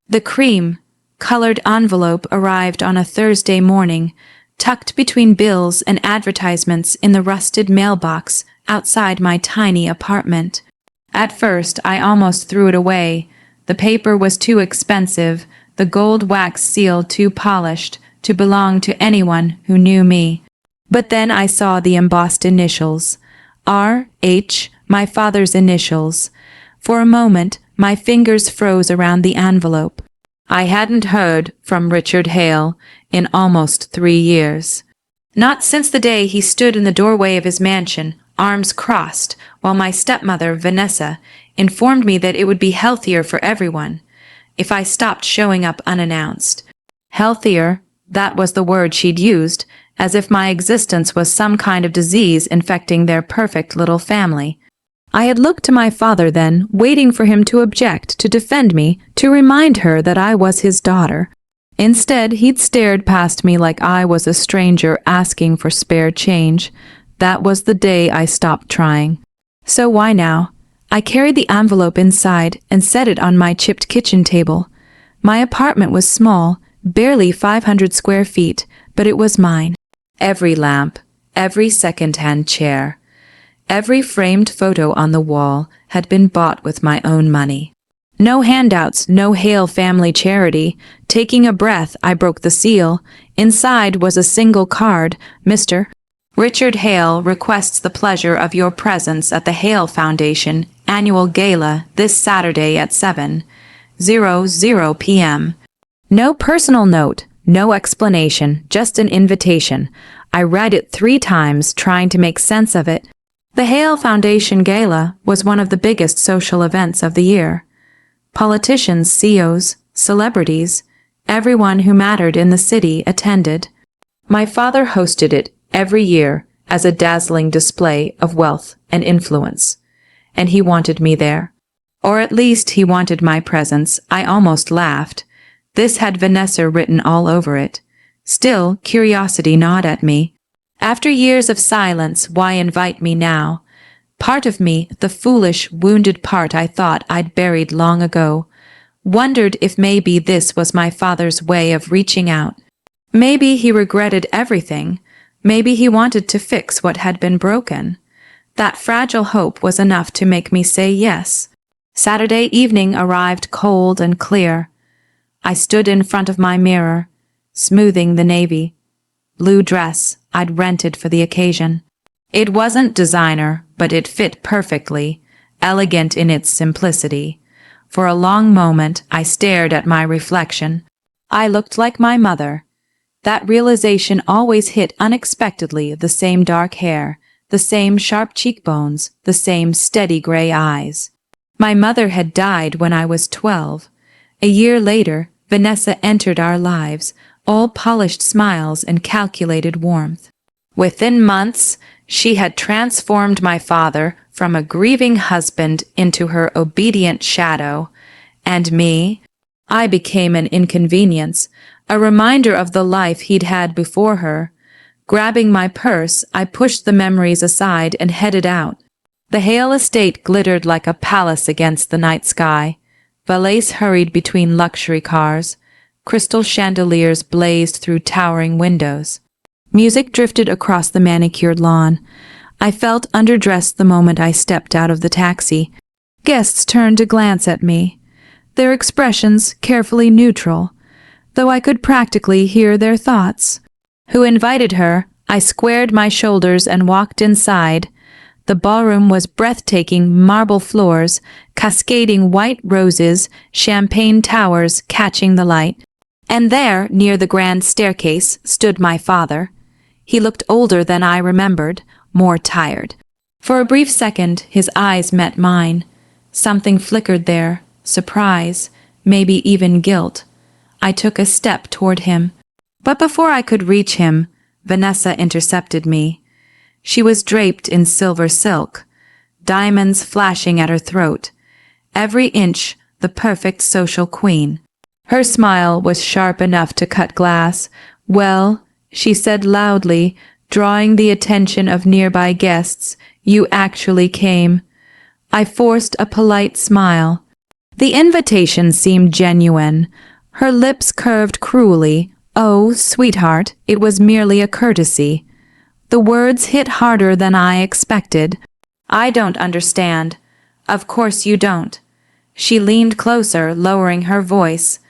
The cream-colored envelope arrived on a Thursday morning, tucked between bills and advertisements in the rusted mailbox outside my tiny apartment. At first, I almost threw it away. The paper was too expensive, the gold wax seal too polished to belong to anyone who knew me. But then I saw the embossed initials. R.H., my father's initials. For a moment, my fingers froze around the envelope. I hadn't heard from Richard Hale in almost 3 years. Not since the day he stood in the doorway of his mansion, arms crossed, while my stepmother, Vanessa, informed me that it would be healthier for everyone if I stopped showing up unannounced. Healthier, that was the word she'd used, as if my existence was some kind of disease infecting their perfect little family. I had looked to my father then, waiting for him to object, to defend me, to remind her that I was his daughter. Instead, he'd stared past me like I was a stranger asking for spare change. That was the day I stopped trying. So why now? I carried the envelope inside and set it on my chipped kitchen table. My apartment was small, barely 500 square feet, but it was mine. Every lamp, every second-hand chair, every framed photo on the wall had been bought with my own money. No handouts, no Hale family charity. Taking a breath, I broke the seal. Inside was a single card. Mr. Richard Hale requests the pleasure of your presence at the Hale Foundation annual gala this Saturday at 7:00 p.m. No personal note, no explanation, just an invitation. I read it 3 times, trying to make sense of it. The Hale Foundation Gala was one of the biggest social events of the year. Politicians, CEOs, celebrities, everyone who mattered in the city attended. My father hosted it every year as a dazzling display of wealth and influence, and he wanted me there. Or at least he wanted my presence. I almost laughed. This had Vanessa written all over it. Still, curiosity gnawed at me. After years of silence, why invite me now? Part of me, the foolish, wounded part I thought I'd buried long ago, wondered if maybe this was my father's way of reaching out. Maybe he regretted everything. Maybe he wanted to fix what had been broken. That fragile hope was enough to make me say yes. Saturday evening arrived cold and clear. I stood in front of my mirror, smoothing the navy blue dress I'd rented for the occasion. It wasn't designer, but it fit perfectly, elegant in its simplicity. For a long moment, I stared at my reflection. I looked like my mother. That realization always hit unexpectedly. The same dark hair, the same sharp cheekbones, the same steady gray eyes. My mother had died when I was 12. A year later, Vanessa entered our lives, all polished smiles and calculated warmth. Within months, she had transformed my father from a grieving husband into her obedient shadow, and me, I became an inconvenience, a reminder of the life he'd had before her. Grabbing my purse, I pushed the memories aside and headed out. The Hale estate glittered like a palace against the night sky. Valets hurried between luxury cars. Crystal chandeliers blazed through towering windows. Music drifted across the manicured lawn. I felt underdressed the moment I stepped out of the taxi. Guests turned to glance at me, their expressions carefully neutral, though I could practically hear their thoughts. Who invited her? I squared my shoulders and walked inside. The ballroom was breathtaking, marble floors, cascading white roses, champagne towers catching the light. And there, near the grand staircase, stood my father. He looked older than I remembered, more tired. For a brief second, his eyes met mine. Something flickered there, surprise, maybe even guilt. I took a step toward him. But before I could reach him, Vanessa intercepted me. She was draped in silver silk, diamonds flashing at her throat, every inch the perfect social queen. Her smile was sharp enough to cut glass. "Well," she said loudly, drawing the attention of nearby guests, "you actually came." I forced a polite smile. The invitation seemed genuine. Her lips curved cruelly. "Oh, sweetheart, it was merely a courtesy." The words hit harder than I expected. "I don't understand." "Of course you don't." She leaned closer, lowering her voice.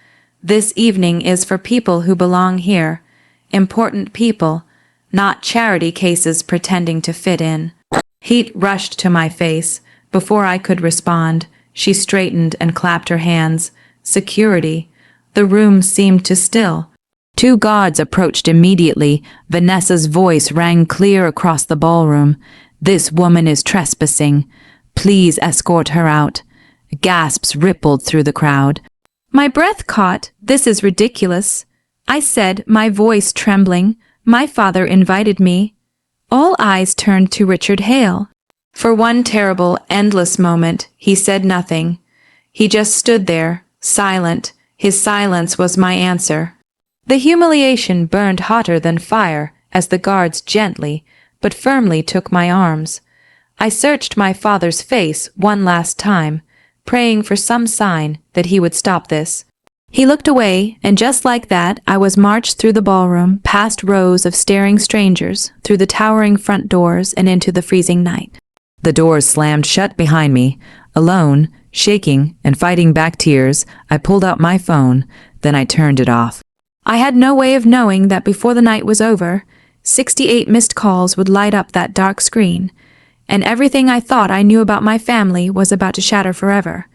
"This evening is for people who belong here. Important people, not charity cases pretending to fit in." Heat rushed to my face. Before I could respond, she straightened and clapped her hands. Security. The room seemed to still. Two guards approached immediately. Vanessa's voice rang clear across the ballroom. "This woman is trespassing. Please escort her out." Gasps rippled through the crowd. My breath caught. "This is ridiculous," I said, my voice trembling. "My father invited me." All eyes turned to Richard Hale. For one terrible, endless moment, he said nothing. He just stood there, silent. His silence was my answer. The humiliation burned hotter than fire as the guards gently, but firmly took my arms. I searched my father's face one last time, praying for some sign that he would stop this. He looked away, and just like that, I was marched through the ballroom, past rows of staring strangers, through the towering front doors and into the freezing night. The doors slammed shut behind me. Alone, shaking and fighting back tears, I pulled out my phone, then I turned it off. I had no way of knowing that before the night was over, 68 missed calls would light up that dark screen, and everything I thought I knew about my family was about to shatter forever.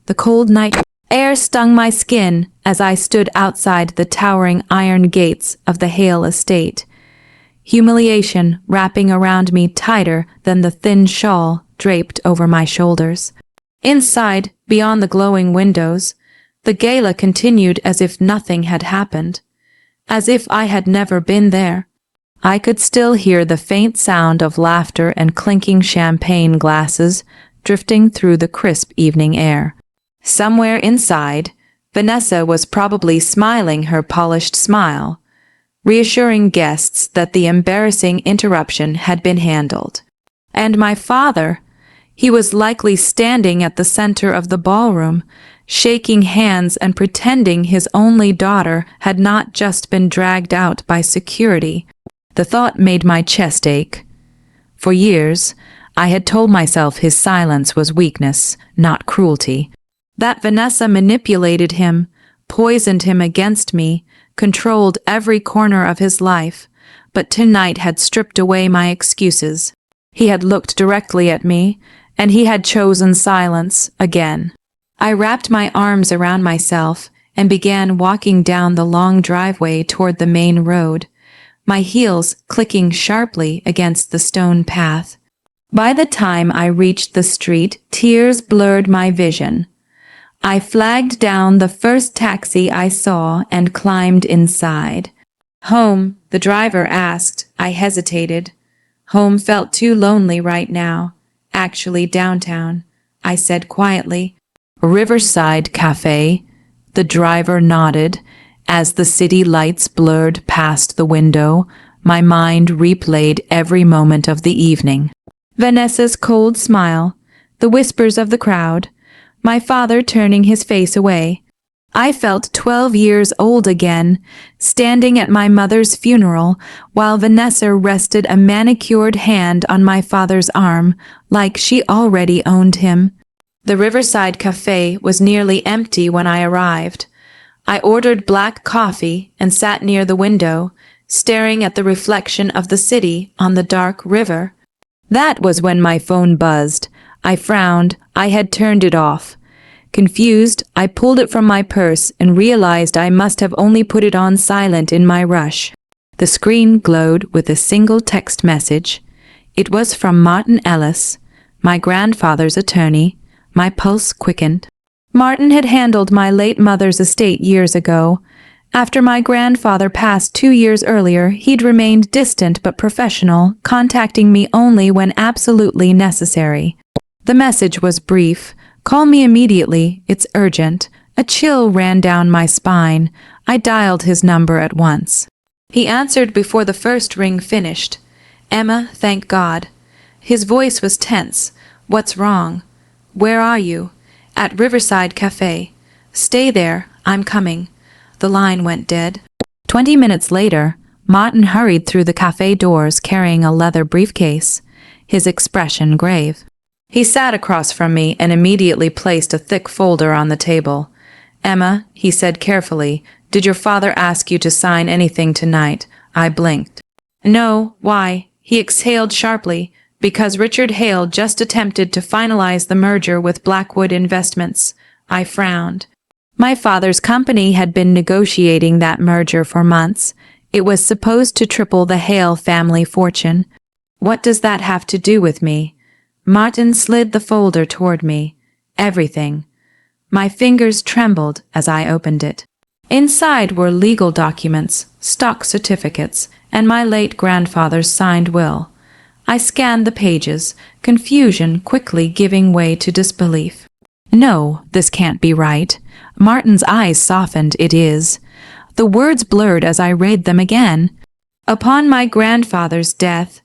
The cold night air stung my skin as I stood outside the towering iron gates of the Hale estate. Humiliation wrapping around me tighter than the thin shawl draped over my shoulders. Inside, beyond the glowing windows, the gala continued as if nothing had happened, as if I had never been there. I could still hear the faint sound of laughter and clinking champagne glasses drifting through the crisp evening air. Somewhere inside, Vanessa was probably smiling her polished smile, reassuring guests that the embarrassing interruption had been handled. And my father, he was likely standing at the center of the ballroom, shaking hands and pretending his only daughter had not just been dragged out by security. The thought made my chest ache. For years, I had told myself his silence was weakness, not cruelty. That Vanessa manipulated him, poisoned him against me, controlled every corner of his life, but tonight had stripped away my excuses. He had looked directly at me, and he had chosen silence again. I wrapped my arms around myself and began walking down the long driveway toward the main road, my heels clicking sharply against the stone path. By the time I reached the street, tears blurred my vision. I flagged down the first taxi I saw and climbed inside. "Home?" the driver asked. I hesitated. Home felt too lonely right now. "Actually downtown," I said quietly. "Riverside Cafe." The driver nodded. As the city lights blurred past the window, my mind replayed every moment of the evening. Vanessa's cold smile, the whispers of the crowd, my father turning his face away. I felt 12 years old again, standing at my mother's funeral while Vanessa rested a manicured hand on my father's arm, like she already owned him. The Riverside Cafe was nearly empty when I arrived. I ordered black coffee and sat near the window, staring at the reflection of the city on the dark river. That was when my phone buzzed. I frowned. I had turned it off. Confused, I pulled it from my purse and realized I must have only put it on silent in my rush. The screen glowed with a single text message. It was from Martin Ellis, my grandfather's attorney. My pulse quickened. Martin had handled my late mother's estate years ago. After my grandfather passed 2 years earlier, he'd remained distant but professional, contacting me only when absolutely necessary. The message was brief. "Call me immediately. It's urgent." A chill ran down my spine. I dialed his number at once. He answered before the first ring finished. "Emma, thank God." His voice was tense. "What's wrong?" "Where are you?" At Riverside Cafe. Stay there, I'm coming. The line went dead. 20 minutes later, Martin hurried through the cafe doors carrying a leather briefcase, his expression grave. He sat across from me and immediately placed a thick folder on the table. "Emma," he said carefully, "did your father ask you to sign anything tonight?" I blinked. "No, why?" He exhaled sharply. "Because Richard Hale just attempted to finalize the merger with Blackwood Investments." I frowned. My father's company had been negotiating that merger for months. It was supposed to triple the Hale family fortune. What does that have to do with me? Martin slid the folder toward me. Everything. My fingers trembled as I opened it. Inside were legal documents, stock certificates, and my late grandfather's signed will. I scanned the pages, confusion quickly giving way to disbelief. No, this can't be right. Martin's eyes softened. It is. The words blurred as I read them again. Upon my grandfather's death,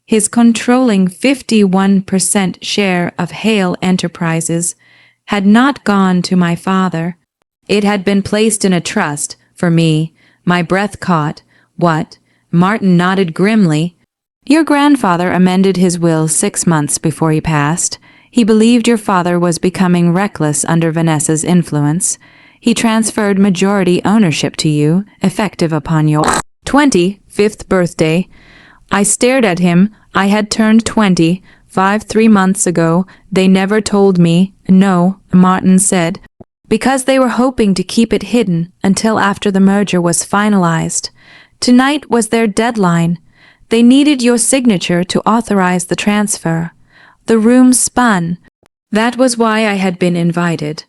his controlling 51% share of Hale Enterprises had not gone to my father. It had been placed in a trust for me. My breath caught. What? Martin nodded grimly. Your grandfather amended his will 6 months before he passed. He believed your father was becoming reckless under Vanessa's influence. He transferred majority ownership to you, effective upon your 25th birthday. I stared at him. I had turned 3 months ago. They never told me. No, Martin said, because they were hoping to keep it hidden until after the merger was finalized. Tonight was their deadline. They needed your signature to authorize the transfer. The room spun. That was why I had been invited.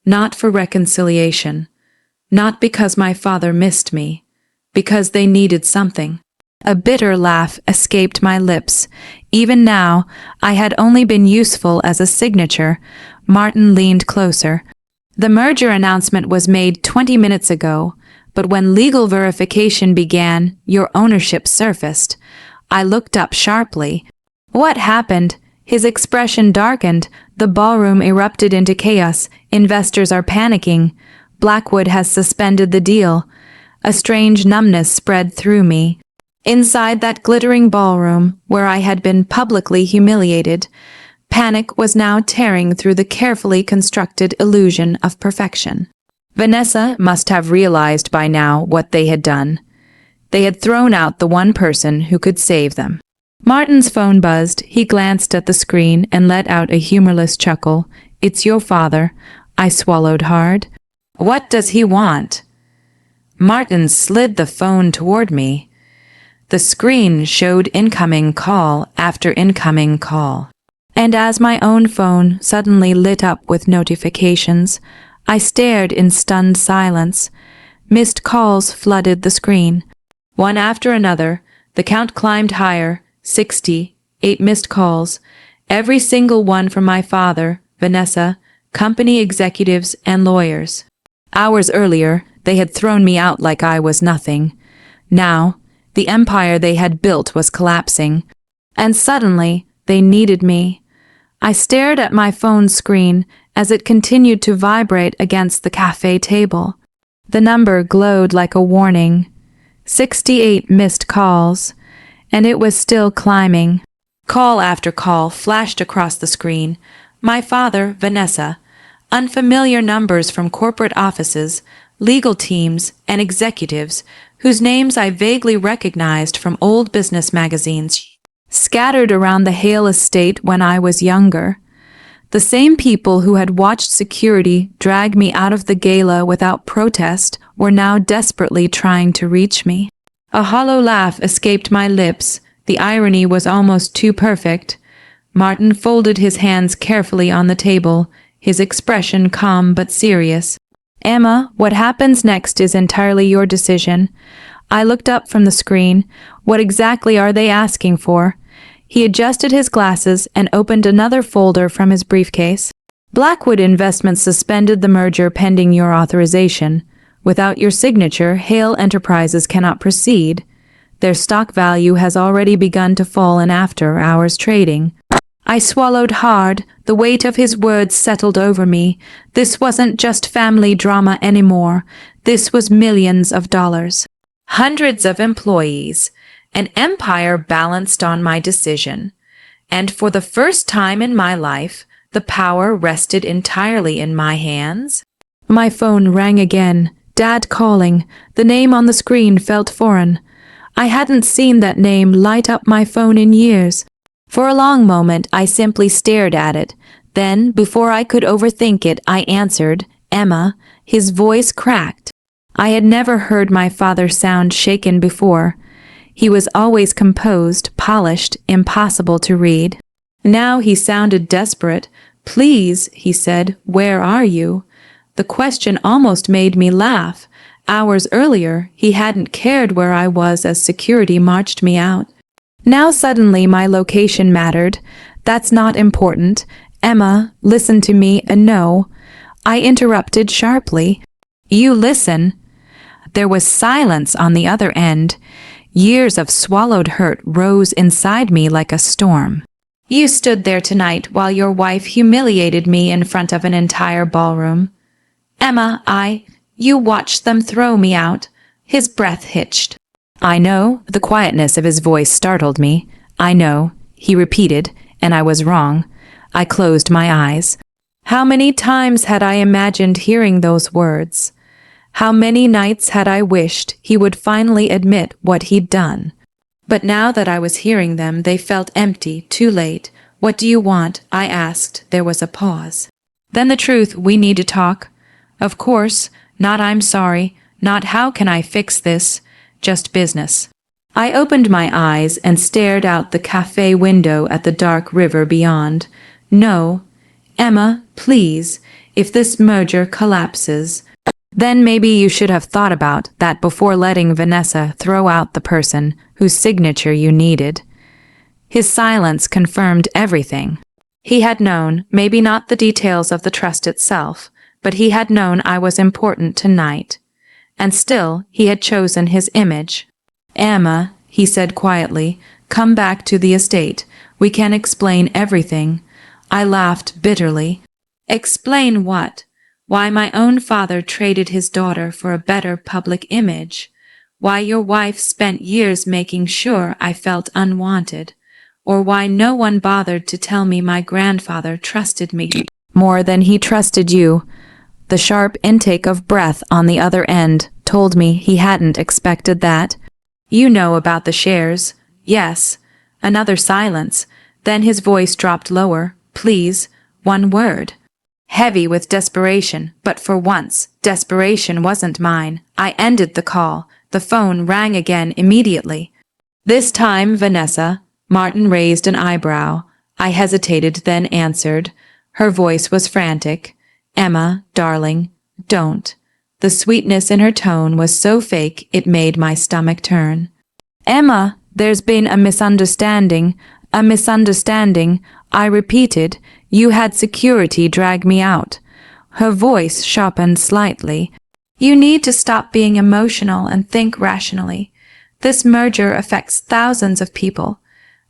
Not for reconciliation. Not because my father missed me. Because they needed something. A bitter laugh escaped my lips. Even now, I had only been useful as a signature. Martin leaned closer. The merger announcement was made 20 minutes ago, but when legal verification began, your ownership surfaced. I looked up sharply. What happened? His expression darkened. The ballroom erupted into chaos. Investors are panicking. Blackwood has suspended the deal. A strange numbness spread through me. Inside that glittering ballroom, where I had been publicly humiliated, panic was now tearing through the carefully constructed illusion of perfection. Vanessa must have realized by now what they had done. They had thrown out the one person who could save them. Martin's phone buzzed. He glanced at the screen and let out a humorless chuckle. It's your father. I swallowed hard. What does he want? Martin slid the phone toward me. The screen showed incoming call after incoming call. And as my own phone suddenly lit up with notifications, I stared in stunned silence. Missed calls flooded the screen. One after another, the count climbed higher. 68 missed calls. Every single one from my father, Vanessa, company executives, and lawyers. Hours earlier, they had thrown me out like I was nothing. Now, the empire they had built was collapsing. And suddenly, they needed me. I stared at my phone screen as it continued to vibrate against the cafe table. The number glowed like a warning. 68 missed calls, and it was still climbing. Call after call flashed across the screen. My father, Vanessa. Unfamiliar numbers from corporate offices, legal teams, and executives whose names I vaguely recognized from old business magazines, scattered around the Hale estate when I was younger. The same people who had watched security drag me out of the gala without protest were now desperately trying to reach me. A hollow laugh escaped my lips. The irony was almost too perfect. Martin folded his hands carefully on the table, his expression calm but serious. Emma, what happens next is entirely your decision. I looked up from the screen. What exactly are they asking for? He adjusted his glasses and opened another folder from his briefcase. Blackwood Investments suspended the merger pending your authorization. Without your signature, Hale Enterprises cannot proceed. Their stock value has already begun to fall in after-hours trading. I swallowed hard. The weight of his words settled over me. This wasn't just family drama anymore. This was millions of dollars. Hundreds of employees. An empire balanced on my decision. And for the first time in my life, the power rested entirely in my hands. My phone rang again. Dad calling. The name on the screen felt foreign. I hadn't seen that name light up my phone in years. For a long moment, I simply stared at it. Then, before I could overthink it, I answered, "Emma." His voice cracked. I had never heard my father sound shaken before. He was always composed, polished, impossible to read. Now he sounded desperate. "Please," he said, "where are you?" The question almost made me laugh. Hours earlier, he hadn't cared where I was as security marched me out. Now suddenly my location mattered. "That's not important. Emma, listen to me." "No." I interrupted sharply. "You listen." There was silence on the other end. Years of swallowed hurt rose inside me like a storm. "You stood there tonight while your wife humiliated me in front of an entire ballroom." "Emma, you watched them throw me out." His breath hitched. "I know." The quietness of his voice startled me. "I know," he repeated, and I was wrong. I closed my eyes. How many times had I imagined hearing those words? How many nights had I wished he would finally admit what he'd done? But now that I was hearing them, they felt empty, too late. "What do you want?" I asked. There was a pause. "Then the truth. We need to talk." "Of course. Not I'm sorry. Not how can I fix this. Just business." I opened my eyes and stared out the cafe window at the dark river beyond. "No. Emma, please, if this merger collapses, then maybe you should have thought about that before letting Vanessa throw out the person whose signature you needed." His silence confirmed everything. He had known, maybe not the details of the trust itself, but he had known I was important tonight. And still, he had chosen his image. "Emma," he said quietly, "come back to the estate. We can explain everything." I laughed bitterly. "Explain what? Why my own father traded his daughter for a better public image? Why your wife spent years making sure I felt unwanted? Or why no one bothered to tell me my grandfather trusted me more than he trusted you?" The sharp intake of breath on the other end told me he hadn't expected that. "You know about the shares." "Yes." Another silence. Then his voice dropped lower. "Please, one word." Heavy with desperation, but for once, desperation wasn't mine. I ended the call. The phone rang again immediately. This time, Vanessa. Martin raised an eyebrow. I hesitated, then answered. Her voice was frantic. "Emma, darling, don't." The sweetness in her tone was so fake it made my stomach turn. "Emma, there's been a misunderstanding. A misunderstanding," I repeated. "You had security drag me out." Her voice sharpened slightly. "You need to stop being emotional and think rationally. This merger affects thousands of people."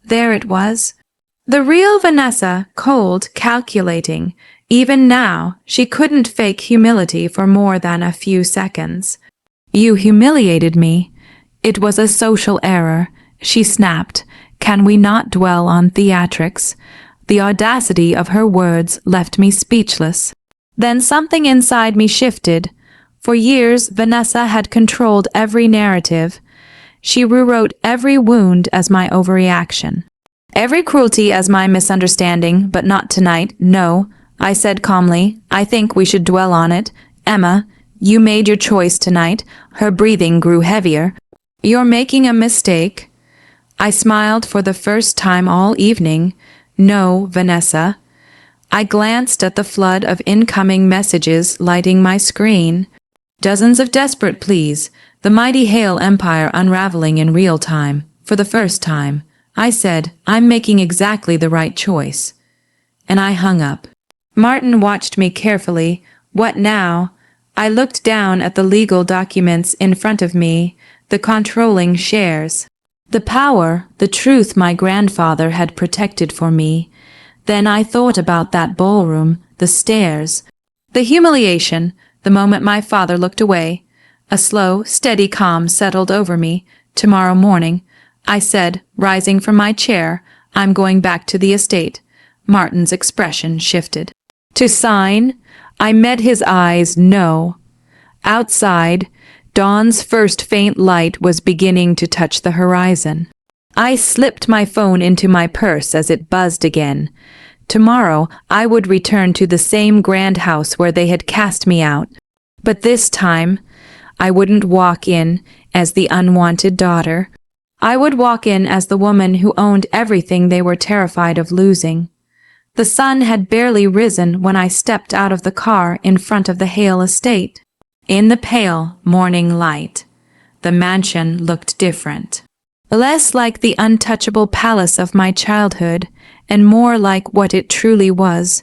There it was. The real Vanessa, cold, calculating. Even now, she couldn't fake humility for more than a few seconds. "You humiliated me." "It was a social error," she snapped. "Can we not dwell on theatrics?" The audacity of her words left me speechless. Then something inside me shifted. For years, Vanessa had controlled every narrative. She rewrote every wound as my overreaction. Every cruelty as my misunderstanding, but not tonight, no. I said calmly, "I think we should dwell on it. Emma, you made your choice tonight." Her breathing grew heavier. "You're making a mistake." I smiled for the first time all evening. "No, Vanessa." I glanced at the flood of incoming messages lighting my screen. Dozens of desperate pleas, the mighty Hale empire unraveling in real time, for the first time. I said, "I'm making exactly the right choice." And I hung up. Martin watched me carefully. What now? I looked down at the legal documents in front of me, the controlling shares. The power, the truth my grandfather had protected for me. Then I thought about that ballroom, the stairs, the humiliation, the moment my father looked away. A slow, steady calm settled over me. Tomorrow morning, I said, rising from my chair, I'm going back to the estate. Martin's expression shifted. To sign? I met his eyes, no. Outside, dawn's first faint light was beginning to touch the horizon. I slipped my phone into my purse as it buzzed again. Tomorrow, I would return to the same grand house where they had cast me out. But this time, I wouldn't walk in as the unwanted daughter. I would walk in as the woman who owned everything they were terrified of losing. The sun had barely risen when I stepped out of the car in front of the Hale estate. In the pale morning light, the mansion looked different. Less like the untouchable palace of my childhood, and more like what it truly was,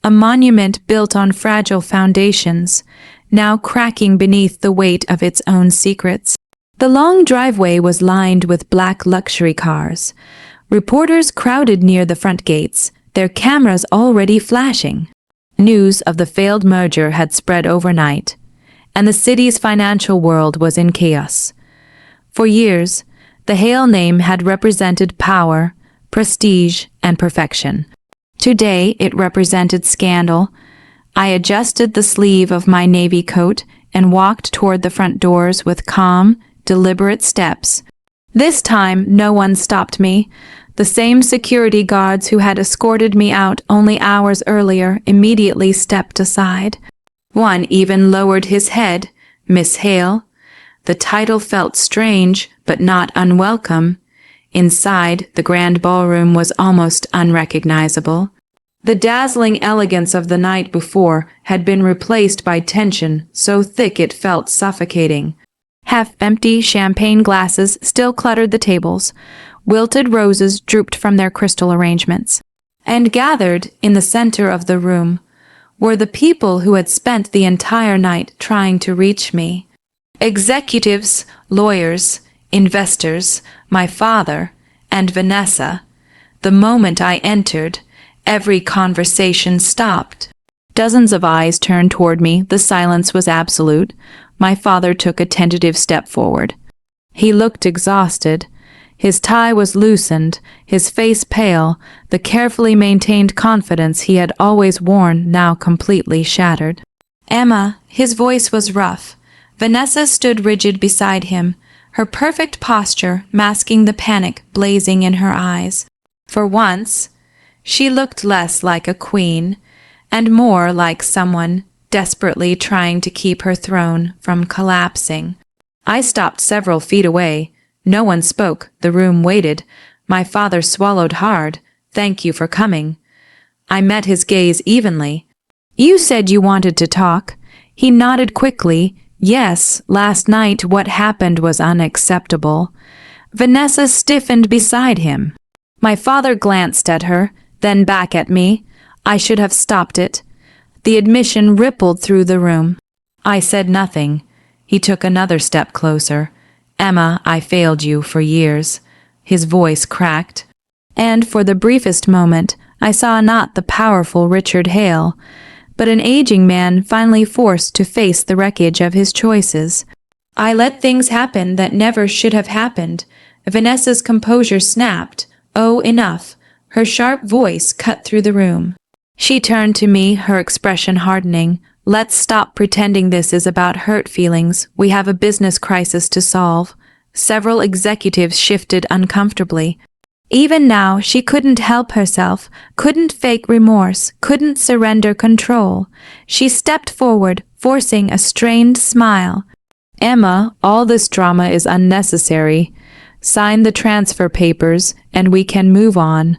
a monument built on fragile foundations, now cracking beneath the weight of its own secrets. The long driveway was lined with black luxury cars. Reporters crowded near the front gates, their cameras already flashing. News of the failed merger had spread overnight, and the city's financial world was in chaos. For years, the Hale name had represented power, prestige, and perfection. Today, it represented scandal. I adjusted the sleeve of my navy coat and walked toward the front doors with calm, deliberate steps. This time, no one stopped me. The same security guards who had escorted me out only hours earlier immediately stepped aside. One even lowered his head. Miss Hale. The title felt strange, but not unwelcome. Inside, the grand ballroom was almost unrecognizable. The dazzling elegance of the night before had been replaced by tension so thick it felt suffocating. Half-empty champagne glasses still cluttered the tables. Wilted roses drooped from their crystal arrangements. And gathered in the center of the room were the people who had spent the entire night trying to reach me. Executives, lawyers, investors, my father, and Vanessa. The moment I entered, every conversation stopped. Dozens of eyes turned toward me. The silence was absolute. My father took a tentative step forward. He looked exhausted. His tie was loosened, his face pale, the carefully maintained confidence he had always worn now completely shattered. Emma, his voice was rough. Vanessa stood rigid beside him, her perfect posture masking the panic blazing in her eyes. For once, she looked less like a queen, and more like someone desperately trying to keep her throne from collapsing. I stopped several feet away. No one spoke. The room waited. My father swallowed hard. Thank you for coming. I met his gaze evenly. You said you wanted to talk. He nodded quickly. Yes, last night what happened was unacceptable. Vanessa stiffened beside him. My father glanced at her, then back at me. I should have stopped it. The admission rippled through the room. I said nothing. He took another step closer. Emma, I failed you for years. His voice cracked. And for the briefest moment, I saw not the powerful Richard Hale, but an aging man finally forced to face the wreckage of his choices. I let things happen that never should have happened. Vanessa's composure snapped. Oh, enough. Her sharp voice cut through the room. She turned to me, her expression hardening. Let's stop pretending this is about hurt feelings. We have a business crisis to solve. Several executives shifted uncomfortably. Even now, she couldn't help herself, couldn't fake remorse, couldn't surrender control. She stepped forward, forcing a strained smile. Emma, all this drama is unnecessary. Sign the transfer papers, and we can move on.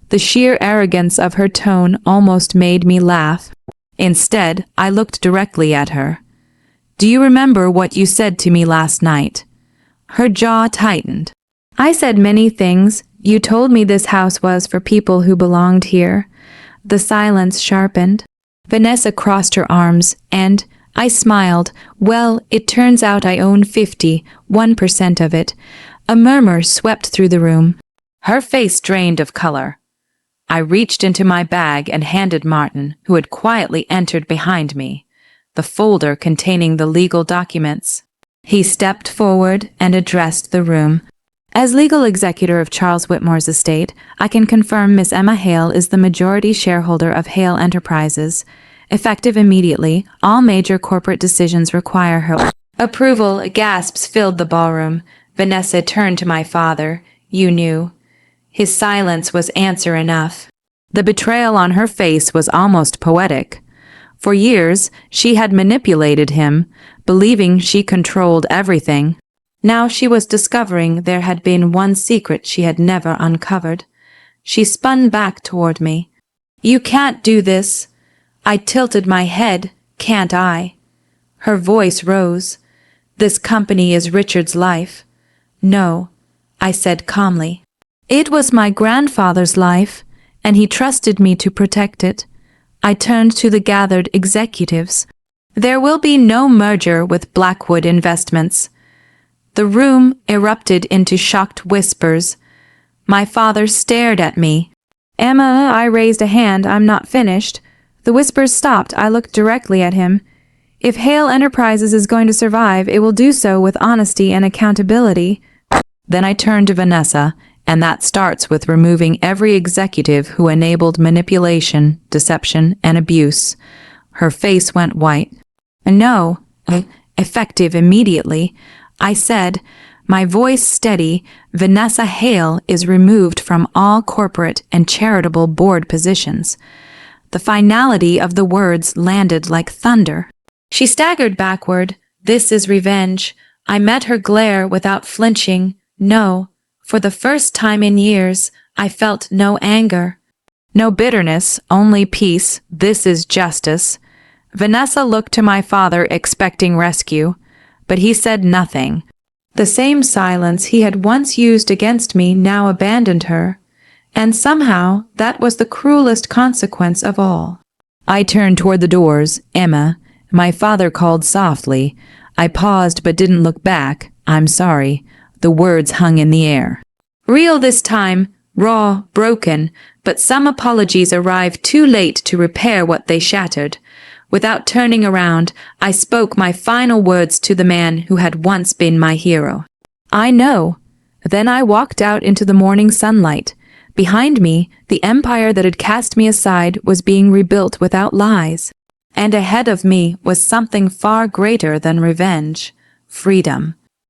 The sheer arrogance of her tone almost made me laugh. Instead, I looked directly at her. Do you remember what you said to me last night? Her jaw tightened. I said many things. You told me this house was for people who belonged here. The silence sharpened. Vanessa crossed her arms, and I smiled. Well, it turns out I own 1% of it. A murmur swept through the room. Her face drained of color. I reached into my bag and handed Martin, who had quietly entered behind me, the folder containing the legal documents. He stepped forward and addressed the room. As legal executor of Charles Whitmore's estate, I can confirm Miss Emma Hale is the majority shareholder of Hale Enterprises. Effective immediately, all major corporate decisions require her approval. Gasps filled the ballroom. Vanessa turned to my father. You knew. His silence was answer enough. The betrayal on her face was almost poetic. For years, she had manipulated him, believing she controlled everything. Now she was discovering there had been one secret she had never uncovered. She spun back toward me. You can't do this. I tilted my head. Can't I? Her voice rose. This company is Richard's life. No, I said calmly. It was my grandfather's life, and he trusted me to protect it. I turned to the gathered executives. There will be no merger with Blackwood Investments. The room erupted into shocked whispers. My father stared at me. Emma, I raised a hand. I'm not finished. The whispers stopped. I looked directly at him. If Hale Enterprises is going to survive, it will do so with honesty and accountability. Then I turned to Vanessa, and that starts with removing every executive who enabled manipulation, deception, and abuse. Her face went white. No, effective immediately. I said, my voice steady, Vanessa Hale is removed from all corporate and charitable board positions. The finality of the words landed like thunder. She staggered backward. This is revenge. I met her glare without flinching. No, for the first time in years, I felt no anger. No bitterness, only peace. This is justice. Vanessa looked to my father expecting rescue, but he said nothing. The same silence he had once used against me now abandoned her, and somehow that was the cruelest consequence of all. I turned toward the doors. Emma, my father called softly. I paused but didn't look back. I'm sorry. The words hung in the air. Real this time, raw, broken, but some apologies arrived too late to repair what they shattered. Without turning around, I spoke my final words to the man who had once been my hero. I know. Then I walked out into the morning sunlight. Behind me, the empire that had cast me aside was being rebuilt without lies. And ahead of me was something far greater than revenge, freedom.